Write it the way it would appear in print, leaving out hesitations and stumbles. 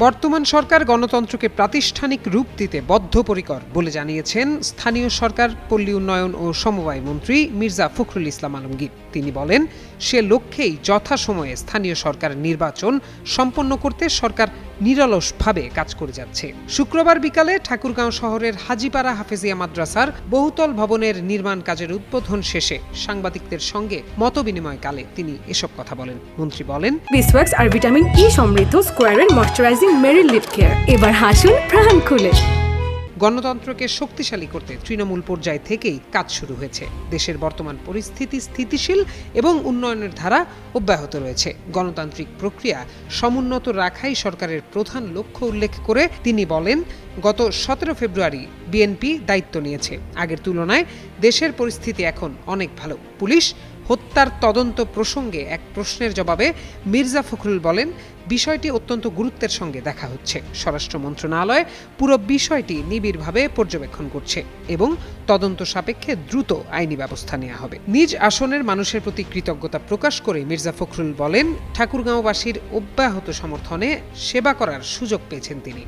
বর্তমান সরকার গণতন্ত্রকে প্রাতিষ্ঠানিক রূপ দিতে বদ্ধপরিকর বলে জানিয়েছেন স্থানীয় সরকার, পল্লী উন্নয়ন ও সমবায় মন্ত্রী মির্জা ফখরুল ইসলাম আলমগীর। তিনি বলেন, সে লক্ষ্যেই যথাসময়ে স্থানীয় সরকার নির্বাচন সম্পন্ন করতে সরকার নিরলসভাবে কাজ করে যাচ্ছে। শুক্রবার বিকালে ঠাকুরগাঁও শহরের হাজীপাড়া হাফেজিয়া মাদ্রাসার বহুতল ভবনের নির্মাণ কাজের উদ্বোধন শেষে সাংবাদিকদের সঙ্গে মতবিনিময়কালে তিনি এসব কথা বলেন। মন্ত্রী বলেন, বিসওয়াক্স আর ভিটামিন ই সমৃদ্ধ স্কোয়ারের ময়শ্চারাইজিং মেরি লিপ কেয়ার, এবার হাসুন প্রাণ খুলে। গণতন্ত্রকে শক্তিশালী করতে তৃণমূল পর্যায় থেকেই কাজ শুরু হয়েছে। দেশের বর্তমান পরিস্থিতি স্থিতিশীল এবং উন্নয়নের ধারা অব্যাহত রয়েছে। গণতান্ত্রিক প্রক্রিয়া সমুন্নত রাখাই সরকারের প্রধান লক্ষ্য উল্লেখ করে তিনি বলেন, গত 17 ফেব্রুয়ারি বিএনপি দায়িত্ব নিয়েছে। আগের তুলনায় দেশের পরিস্থিতি এখন অনেক ভালো। পুলিশ হত্যার তদন্ত প্রসঙ্গে এক প্রশ্নের জবাবে মির্জা ফখরুল বলেন, বিষয়টি অত্যন্ত গুরুত্বের সঙ্গে দেখা হচ্ছে। স্বরাষ্ট্র মন্ত্রণালয় পুরো বিষয়টি নিবিড়ভাবে পর্যবেক্ষণ করছে এবং তদন্ত সাপেক্ষে দ্রুত আইনি ব্যবস্থা নেওয়া হবে। নিজ আসনের মানুষের প্রতি কৃতজ্ঞতা প্রকাশ করে মির্জা ফখরুল বলেন, ঠাকুরগাঁওবাসীর অব্যাহত সমর্থনে সেবা করার সুযোগ পেয়েছেন তিনি।